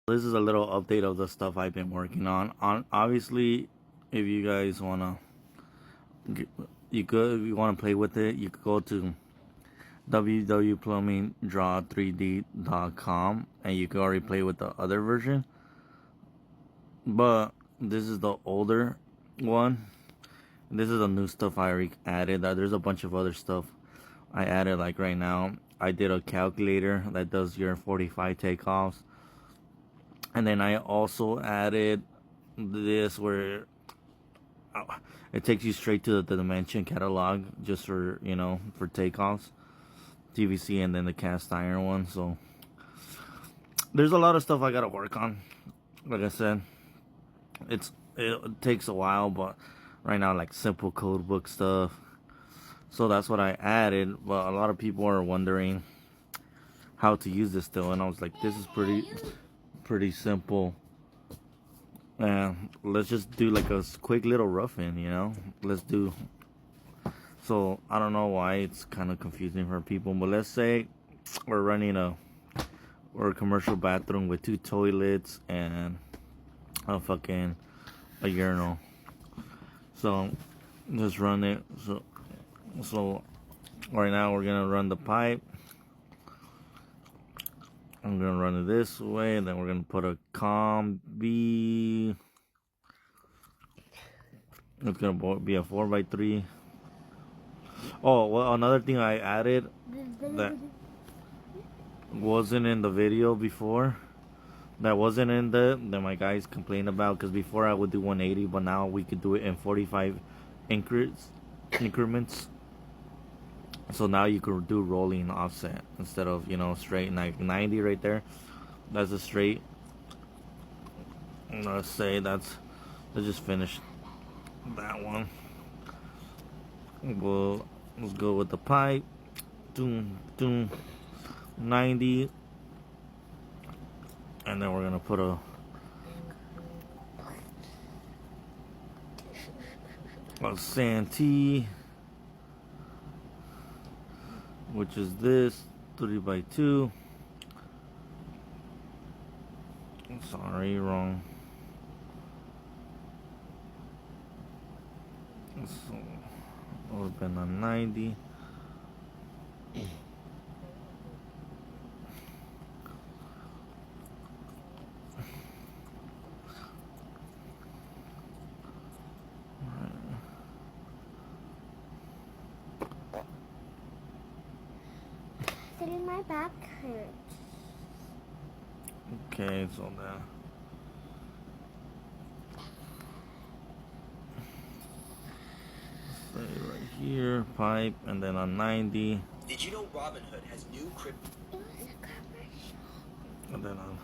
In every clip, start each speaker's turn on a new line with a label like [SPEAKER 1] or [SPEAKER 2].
[SPEAKER 1] This is a little update of the stuff I've been working on. Obviously, if you guys wanna, if you wanna play with it, you could go to www.plumbingdraw3d.com and you can already play with the other version. But this is the older one. This is the new stuff I already added. There's a bunch of other stuff I added. Like right now, I did a calculator that does your 45 takeoffs. And then I also added this where it takes you straight to the dimension catalog just for, for takeoffs, TVC, and then the cast iron one. So there's a lot of stuff I gotta work on. Like I said, it takes a while, but right now, like simple code book stuff. So that's what I added. But a lot of people are wondering how to use this still, and I was like, this is pretty simple. And let's just do like a quick little rough-in, let's do. So I don't know why it's kind of confusing for people, but let's say we're running a commercial bathroom with 2 toilets and a urinal. So just run it. So right now we're gonna run the pipe. I'm gonna run it this way, and then we're gonna put a combi. It's gonna be a 4x3. Oh, well, another thing I added that wasn't in the video before, that my guys complained about, because before I would do 180, but now we could do it in 45 increments. So now you could do rolling offset instead of, straight, like 90 right there. That's a straight. Let's just finish that one. Let's go with the pipe. 90. And then we're gonna put a santee, which is this 3x2. Sorry, wrong. So it would have been a 90.
[SPEAKER 2] My back hurts.
[SPEAKER 1] Okay, so now stay right here, pipe, and then on 90.
[SPEAKER 3] Did you know Robin Hood has new crypto?
[SPEAKER 2] It was a commercial.
[SPEAKER 1] And then on.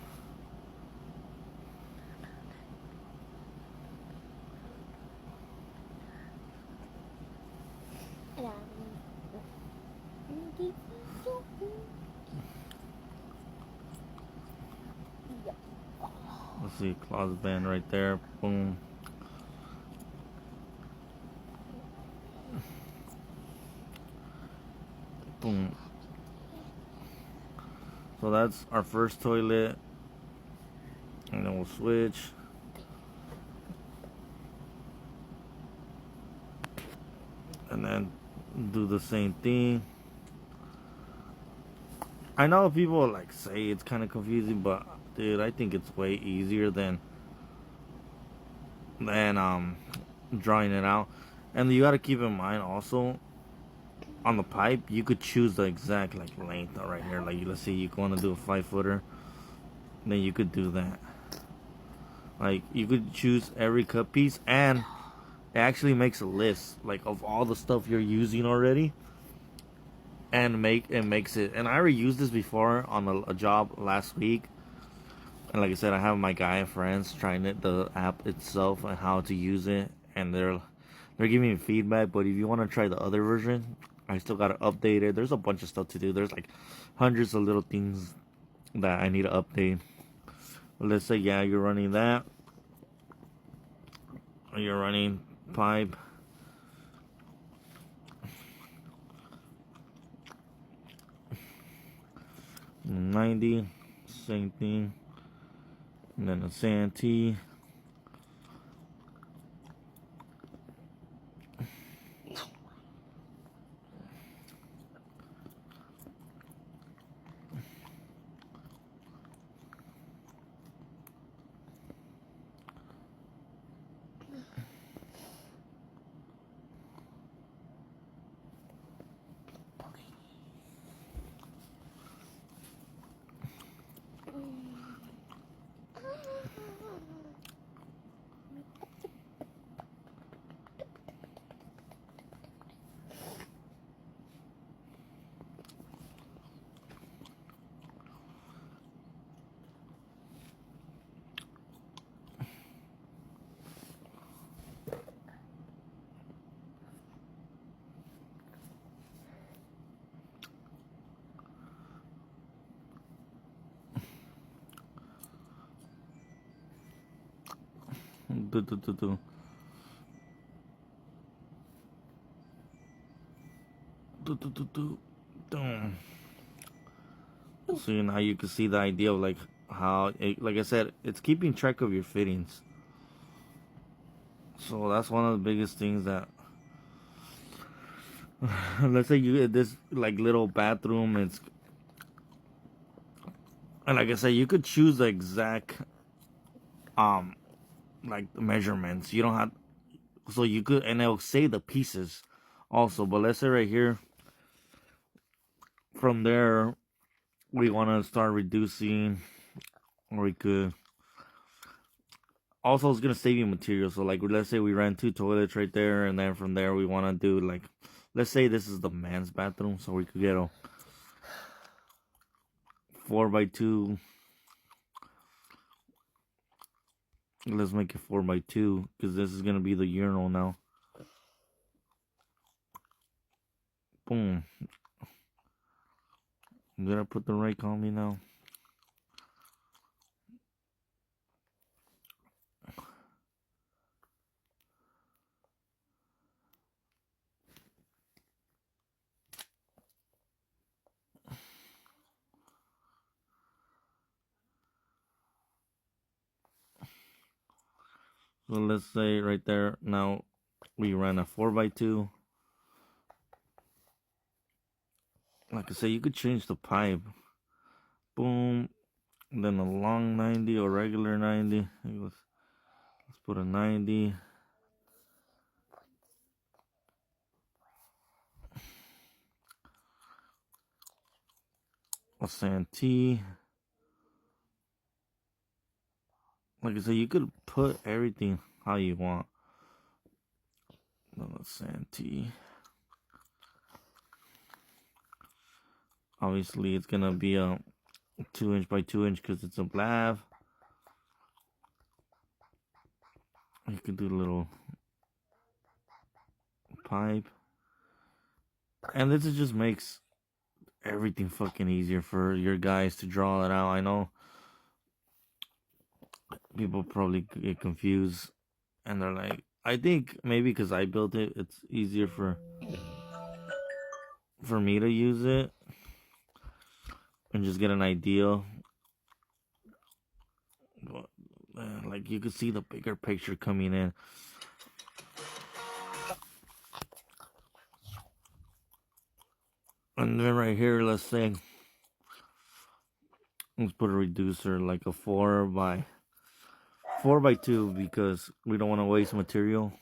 [SPEAKER 1] Let's see, closet band right there. Boom. Boom. So that's our first toilet. And then we'll switch. And then do the same thing. I know people like say it's kind of confusing, but dude, I think it's way easier than drawing it out. And you got to keep in mind also, on the pipe you could choose the exact like length right here. Like let's say you want to do a 5-footer, then you could do that. Like you could choose every cut piece, and it actually makes a list like of all the stuff you're using already. And makes it. And I already used this before on a job last week. And like I said, I have my guy friends trying it, the app itself, and how to use it. And they're giving me feedback. But if you want to try the other version, I still got to update it. There's a bunch of stuff to do. There's like hundreds of little things that I need to update. But let's say, yeah, you're running that. Or you're running pipe. 90, same thing. And then a santee. Do, do, do, do. Do, do, do, do. Dum. So now you can see the idea of like how it, like I said, it's keeping track of your fittings. So that's one of the biggest things that let's say you get this like little bathroom. It's, and like I said, you could choose the exact like the measurements. You don't have, so you could, and it'll say the pieces also. But let's say right here, from there we want to start reducing, or we could also, it's gonna save you material. So like, let's say we ran 2 toilets right there, and then from there we want to do like, let's say this is the man's bathroom, so we could get a 4x2. Let's make it 4x2 because this is gonna be the urinal now. Boom. I'm gonna put the rake on me now. So let's say right there now we ran a 4x2. Like I say, you could change the pipe. Boom. And then a long 90 or regular 90. Let's put a 90. A santee. Like I said, you could put everything how you want. Another santee. Obviously, it's gonna be a 2" by 2" because it's a blab. You could do a little pipe, and this just makes everything fucking easier for your guys to draw it out. I know people probably get confused, and they're like, I think maybe because I built it, it's easier for me to use it and just get an idea. But, like you could see the bigger picture coming in. And then right here, let's say, let's put a reducer like a 4x2 because we don't want to waste material.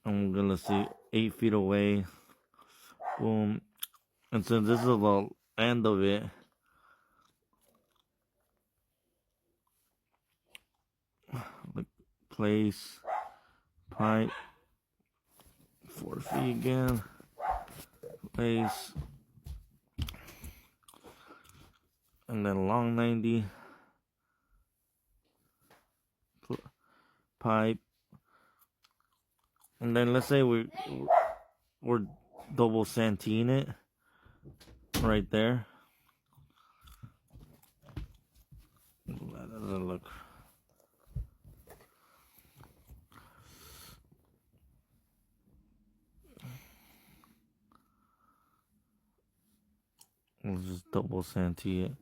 [SPEAKER 1] I'm gonna see 8 feet away. Boom. And since this is the end of it, like place pipe 4 feet again. Place. And then long 90. Pipe. And then let's say we're double santeeing it right there. That doesn't look. We'll just double santee it.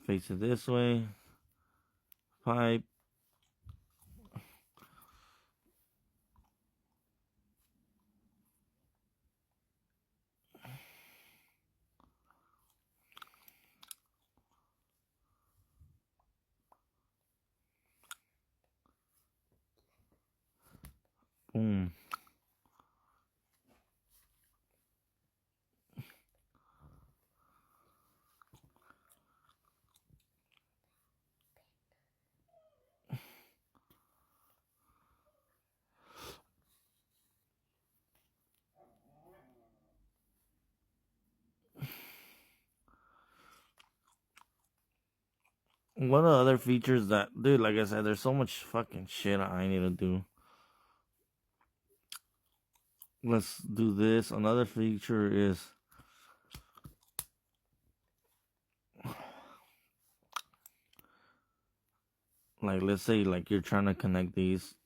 [SPEAKER 1] face it this way. Pipe. Boom. One of the other features that, dude, like I said, there's so much fucking shit I need to do. Let's do this. Another feature is like, let's say like you're trying to connect these.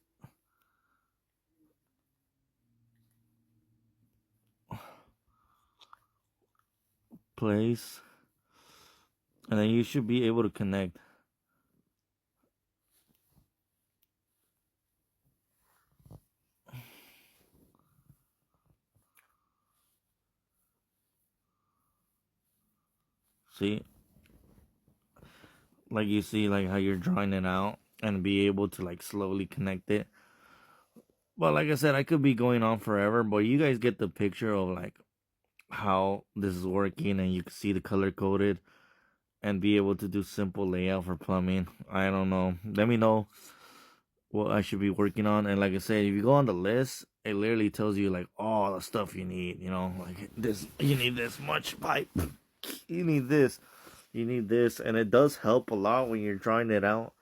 [SPEAKER 1] Place. And then you should be able to connect. See? Like you see like how you're drawing it out and be able to like slowly connect it. But like I said, I could be going on forever, but you guys get the picture of like how this is working, and you can see the color coded and be able to do simple layout for plumbing. I don't know. Let me know what I should be working on. And like I said, if you go on the list, it literally tells you like all the stuff you need, you know, like this, you need this much pipe, you need this, you need this, and it does help a lot when you're drawing it out.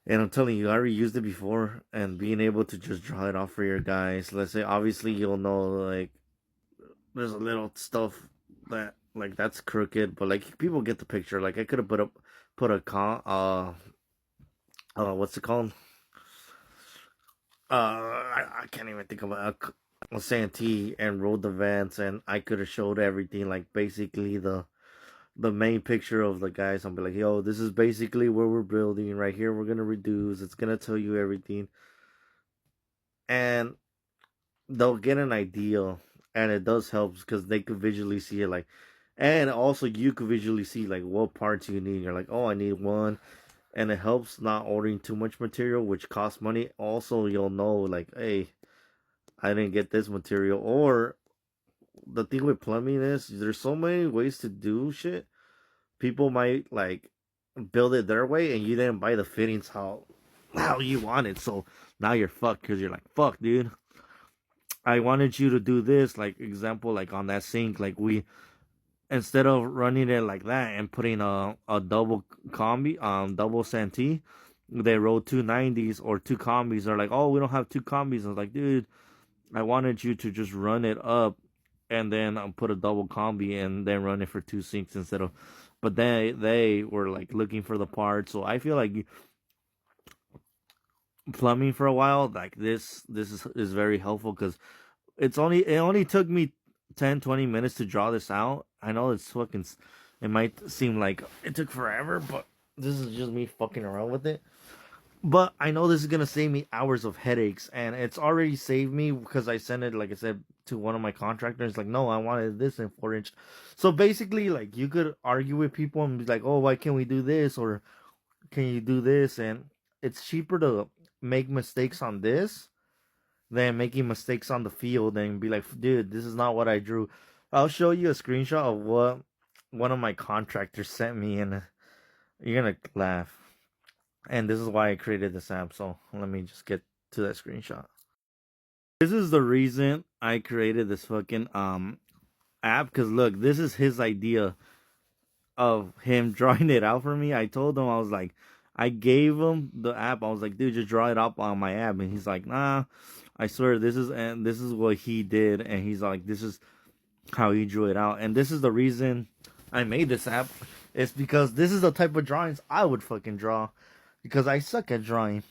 [SPEAKER 1] And I'm telling you, I already used it before, and being able to just draw it off for your guys. Let's say, obviously, you'll know like there's a little stuff that like that's crooked, but like people get the picture. Like I could have put a what's it called? I can't even think of a santee, and rolled the vents, and I could have showed everything, like basically the main picture of the guys. I'll be like, yo, this is basically where we're building right here. We're gonna reduce. It's gonna tell you everything, and they'll get an idea, and it does help because they could visually see it, like, and also you could visually see like what parts you need. You're like, oh, I need one, and it helps not ordering too much material, which costs money. Also, you'll know like, hey, I didn't get this material. Or the thing with plumbing is there's so many ways to do shit. People might like build it their way, and you didn't buy the fittings how you want it. So now you're fucked because you're like, fuck, dude. I wanted you to do this, like example, like on that sink, like we, instead of running it like that and putting a double combi, double santee, they rolled two 90s or two combis. They're like, oh, we don't have two combis. I was like, dude, I wanted you to just run it up and then put a double combi and then run it for two sinks instead of. But they were like looking for the parts, so I feel like plumbing for a while, like this is very helpful because it only took me 10-20 minutes to draw this out. I know it's fucking, it might seem like it took forever, but this is just me fucking around with it. But I know this is gonna save me hours of headaches, and it's already saved me because I sent it, like I said, to one of my contractors. Like, no, I wanted this in 4 inch. So basically, like, you could argue with people and be like, oh, why can't we do this, or can you do this? And it's cheaper to make mistakes on this than making mistakes on the field and be like, dude, this is not what I drew. I'll show you a screenshot of what one of my contractors sent me, and you're gonna laugh. And this is why I created this app. So let me just get to that screenshot. This is the reason I created this fucking app. Because look, this is his idea of him drawing it out for me. I told him, I was like, I gave him the app. I was like, dude, just draw it up on my app. And he's like, nah, I swear this is what he did. And he's like, this is how he drew it out. And this is the reason I made this app. It's because this is the type of drawings I would fucking draw. Because I suck at drawing.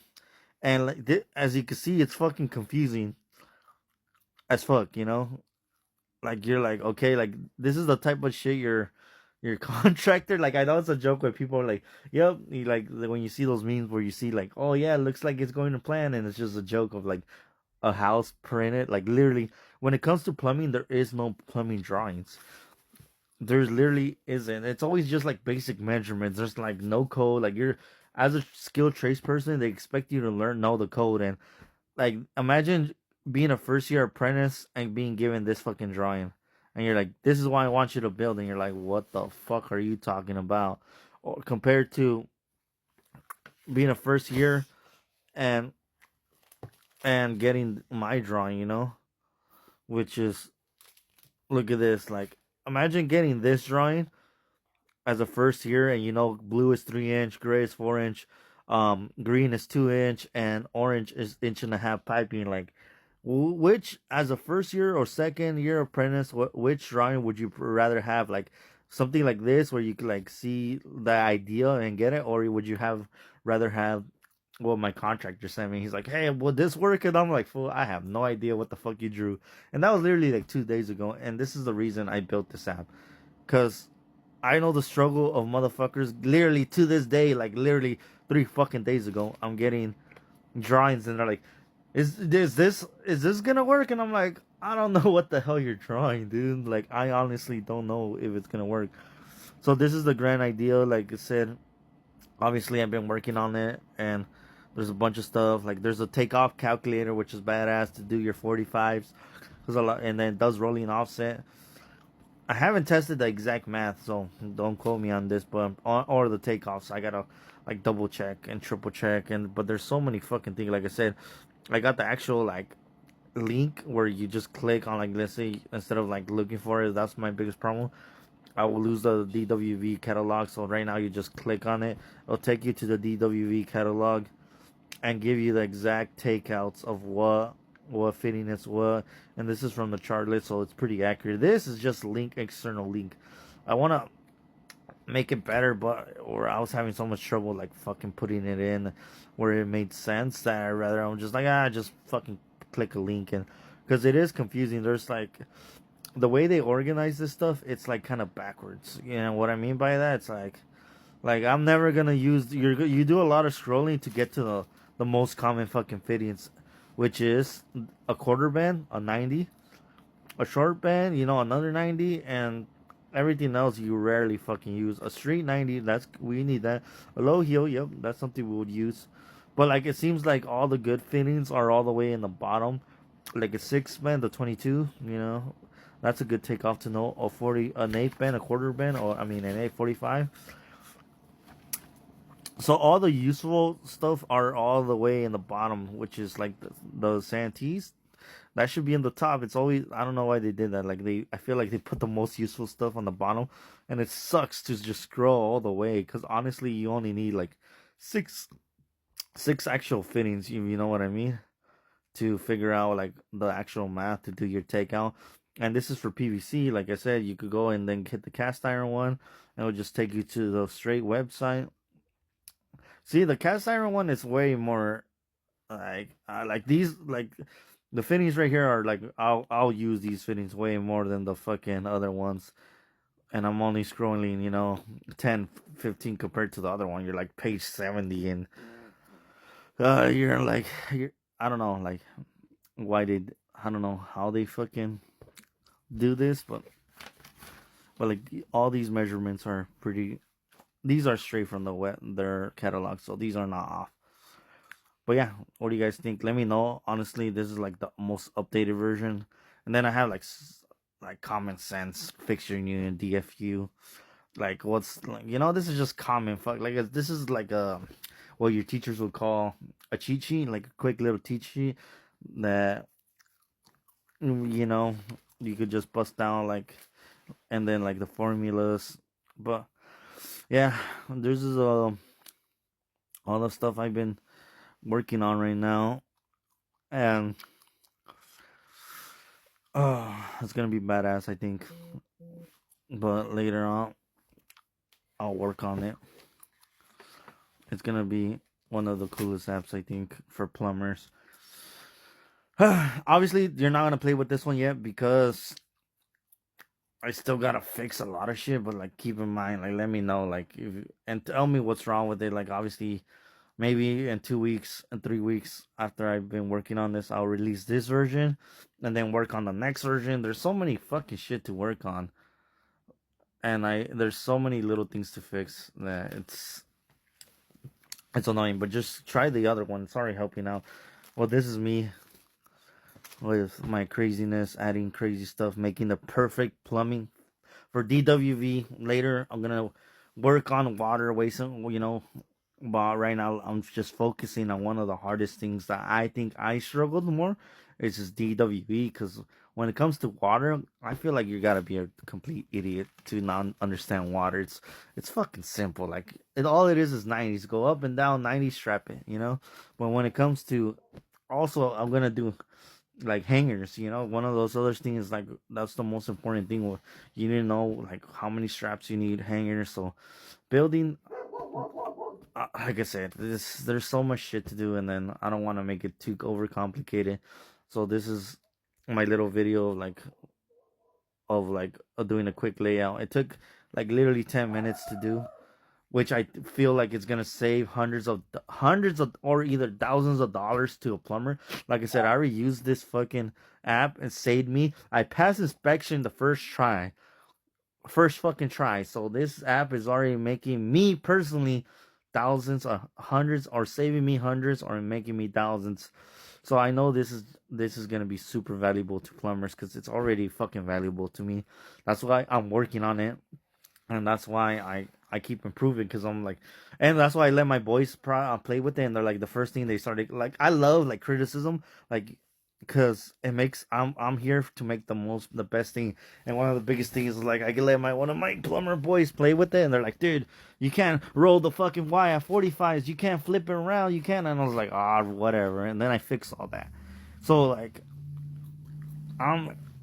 [SPEAKER 1] And like as you can see, it's fucking confusing as fuck, you know? Like you're like, okay, like this is the type of shit your contractor. Like I know it's a joke where people are like, "Yep," you like when you see those memes where you see like, "Oh yeah, it looks like it's going to plan," and it's just a joke of like a house printed. Like literally, when it comes to plumbing, there is no plumbing drawings. There's literally isn't. It's always just like basic measurements. There's like no code. Like you're as a skilled trades person, they expect you to know the code. And like imagine being a first year apprentice and being given this fucking drawing, and you're like, "This is why I want you to build," and you're like, "What the fuck are you talking about?" Or compared to being a first year and getting my drawing, which is look at this. Like imagine getting this drawing as a first year, and blue is 3 inch, gray is 4 inch, green is 2 inch, and orange is inch and a half piping. Like, which as a first year or second year apprentice, which drawing would you rather have? Like something like this where you could like see the idea and get it, or would you have rather have what my contractor sent me? He's like, "Hey, will this work?" And I'm like, "Fool, I have no idea what the fuck you drew." And that was literally like 2 days ago. And this is the reason I built this app, because I know the struggle of motherfuckers. Literally to this day, like literally 3 fucking days ago, I'm getting drawings and they're like, "Is this gonna work?" And I'm like, "I don't know what the hell you're drawing, dude. Like I honestly don't know if it's gonna work." So this is the grand idea. Like I said, obviously I've been working on it, and there's a bunch of stuff. Like there's a takeoff calculator, which is badass to do your 45s, cause a lot, and then it does rolling offset. I haven't tested the exact math, so don't quote me on this. But or the takeoffs, I gotta like double check and triple check. And but there's so many fucking things. Like I said, I got the actual like link where you just click on, like, let's say instead of like looking for it. That's my biggest problem. I will lose the DWV catalog. So right now you just click on it. It'll take you to the DWV catalog and give you the exact takeouts of what fitting is what. And this is from the chart list, so it's pretty accurate. This is just link, external link. I want to make it better, but or I was having so much trouble like fucking putting it in where it made sense that I rather I'm just like, just fucking click a link. And because it is confusing. There's like the way they organize this stuff, it's like kind of backwards. You know what I mean by that? It's like I'm never gonna use you do a lot of scrolling to get to the most common fucking fittings, which is a quarter band, a 90, a short band, another 90, and everything else you rarely fucking use. A straight 90, we need that. A low heel, yep, that's something we would use. But like it seems like all the good fittings are all the way in the bottom. Like a 6 band, the 22, that's a good takeoff to know. A 40, an 8 band, a quarter band, or I mean an 845. So all the useful stuff are all the way in the bottom, which is like the santees. That should be in the top. It's always, I don't know why they did that. Like I feel like they put the most useful stuff on the bottom, and it sucks to just scroll all the way. Because honestly, you only need like six actual fittings. You know what I mean? To figure out like the actual math to do your takeout. And this is for PVC. Like I said, you could go and then hit the cast iron one, and it'll just take you to the straight website. See, the cast iron one is way more like these, like the fittings right here are like I'll use these fittings way more than the fucking other ones. And I'm only scrolling, 10, 15 compared to the other one. You're like page 70, and I don't know, like why they, I don't know how they fucking do this, but like all these measurements are pretty. These are straight from their catalog, so these are not off. But yeah, what do you guys think? Let me know. Honestly, this is like the most updated version. And then I have like common sense, fixture union, DFU. Like what's like, this is just common fuck. Like this is like a what your teachers would call a cheat sheet, like a quick little cheat sheet that you could just bust down, like, and then like the formulas. But yeah, this is all the stuff I've been working on right now, and it's gonna be badass, I think. But later on, I'll work on it. It's gonna be one of the coolest apps, I think, for plumbers. Obviously, you're not gonna play with this one yet because I still gotta fix a lot of shit, but like keep in mind, like let me know, like if and tell me what's wrong with it. Like obviously, maybe in 2 weeks and 3 weeks after I've been working on this, I'll release this version, and then work on the next version. There's so many fucking shit to work on, and there's so many little things to fix that it's annoying. But just try the other one. Sorry, helping out. Well, this is me with my craziness, adding crazy stuff, making the perfect plumbing for DWV. Later, I'm gonna work on water wasting, but right now I'm just focusing on one of the hardest things that I think I struggled more. It's just DWV, because when it comes to water, I feel like you gotta be a complete idiot to not understand water. It's fucking simple. Like all it is 90s. Go up and down, 90s, strap it. But when it comes to, also I'm gonna do like hangers, one of those other things, like that's the most important thing. You need to know like how many straps you need, hangers. So building, like I said, there's so much shit to do, and then I don't want to make it too overcomplicated. So this is my little video, like of doing a quick layout. It took like literally 10 minutes to do, which I feel like it's gonna save hundreds of or either thousands of dollars to a plumber. Like I said, I already used this fucking app and saved me. I passed inspection the first fucking try. So this app is already making me personally thousands or hundreds, or saving me hundreds, or making me thousands. So I know this is gonna be super valuable to plumbers, because it's already fucking valuable to me. That's why I'm working on it, and that's why I keep improving, because I'm like, and that's why I let my boys play with it, and they're like, the first thing they started, like, I love like criticism, like, because it makes, I'm here to make the best thing. And one of the biggest things is like, I can let one of my plumber boys play with it, and they're like, dude, you can't roll the fucking Y at 45s, you can't flip it around, you can't. And I was like, whatever. And then I fixed all that. So like,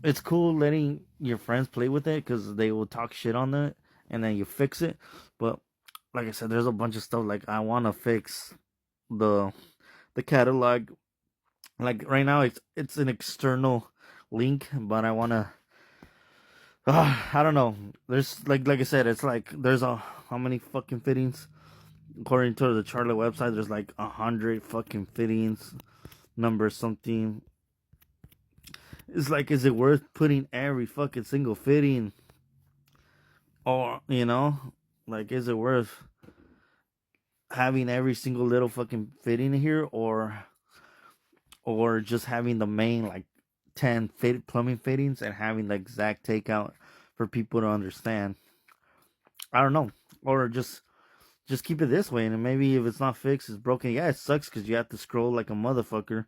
[SPEAKER 1] it's cool letting your friends play with it, because they will talk shit on it, and then you fix it. But like I said, there's a bunch of stuff, like I want to fix the catalog. Like right now, it's an external link, but I want to, I don't know, there's like I said, it's like there's how many fucking fittings, according to the Charlotte website, there's like 100 fucking fittings, number something. It's like, is it worth putting every fucking single fitting? Or, like, is it worth having every single little fucking fitting here, or just having the main like 10 plumbing fittings, and having the exact takeout for people to understand? I don't know. Or just keep it this way, and maybe if it's not fixed, it's broken. Yeah, it sucks because you have to scroll like a motherfucker,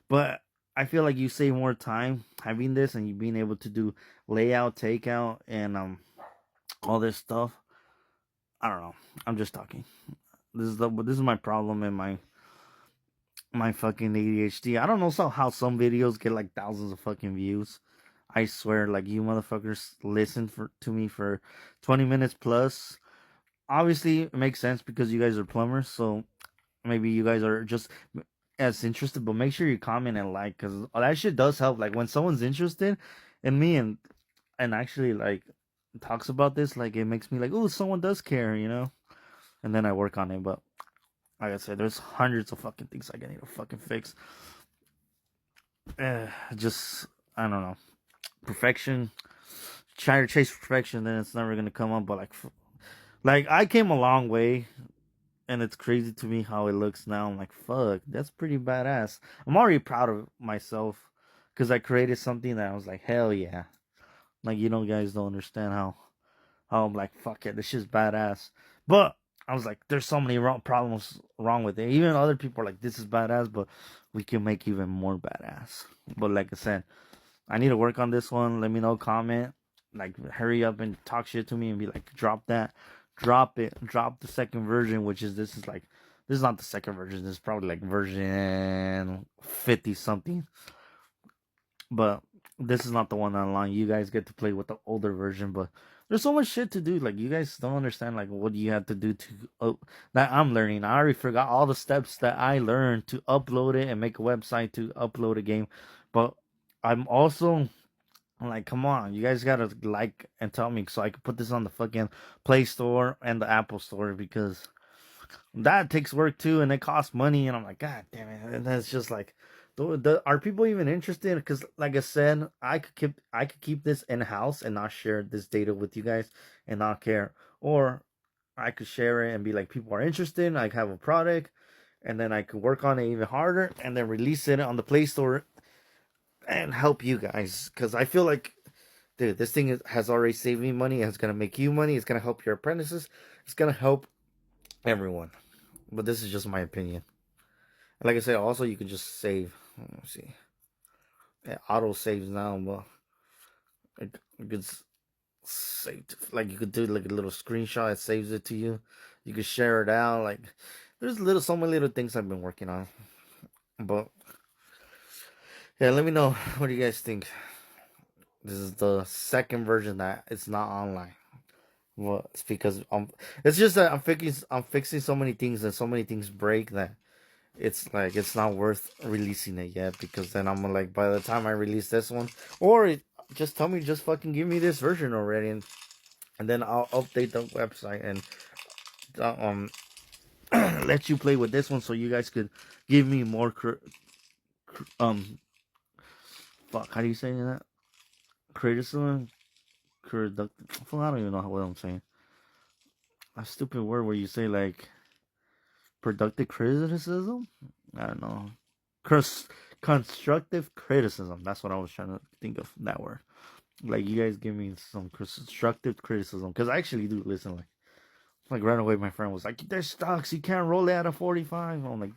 [SPEAKER 1] but I feel like you save more time having this, and you being able to do layout, takeout, and all this stuff. I don't know. I'm just talking. This is my problem, and my fucking ADHD. I don't know how some videos get like thousands of fucking views. I swear, like, you motherfuckers listen to me for 20 minutes plus. Obviously, it makes sense because you guys are plumbers, so maybe you guys are just as interested. But make sure you comment and like, because that shit does help. Like when someone's interested in me, and actually like talks about this, like it makes me like, oh, someone does care, And then I work on it. But like I said, there's hundreds of fucking things I need to fucking fix. Just, I don't know, perfection. Try to chase perfection, then it's never gonna come up. But like I came a long way, and it's crazy to me how it looks now. I'm like, fuck, that's pretty badass. I'm already proud of myself, because I created something that I was like, hell yeah. Like, guys don't understand how I'm like, fuck it, this shit's badass. But I was like, there's so many problems wrong with it. Even other people are like, this is badass, but we can make even more badass. But like I said, I need to work on this one. Let me know, comment, like, hurry up and talk shit to me, and be like, drop that, drop it, drop the second version, which is, this is not the second version. This is probably like version 50 something. But this is not the one online. You guys get to play with the older version, but there's so much shit to do. Like, you guys don't understand like what you have to do to that I'm learning. I already forgot all the steps that I learned to upload it and make a website to upload a game. But I'm also I'm like, come on, you guys gotta like and tell me so I can put this on the fucking Play Store and the Apple Store because that takes work too and it costs money. And I'm like, God damn it. And that's just like, are people even interested? Because like I said, I could keep this in house and not share this data with you guys and not care. Or I could share it and be like, people are interested. I have a product, and then I could work on it even harder and then release it on the Play Store and help you guys. Because I feel like, dude, this thing has already saved me money. It's gonna make you money. It's gonna help your apprentices. It's gonna help everyone. But this is just my opinion. And like I said, also you can just save. Let me see. It auto saves now, but it could save. Like you could do like a little screenshot. It saves it to you. You could share it out. Like there's so many little things I've been working on. But yeah, let me know what do you guys think. This is the second version that it's not online. Well, it's because it's just that I'm fixing so many things and so many things break that it's like it's not worth releasing it yet because then I'm like by the time I release this one just tell me just fucking give me this version already and then I'll update the website and um let you play with this one so you guys could give me more fuck how do you say that criticism I don't even know what I'm saying a stupid word where you say like productive criticism. I don't know. Constructive criticism. That's what I was trying to think of that word. Like you guys give me some constructive criticism because I actually do listen. Like right away, my friend was like, "There's stocks. You can't roll it at a 45." I'm like,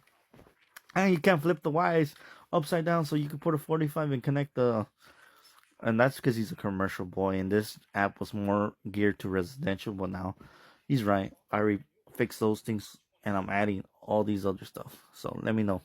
[SPEAKER 1] "And you can't flip the Ys upside down so you can put a 45 and connect the." And that's because he's a commercial boy, and this app was more geared to residential. But now, he's right. I fixed those things, and I'm adding all these other stuff. So let me know.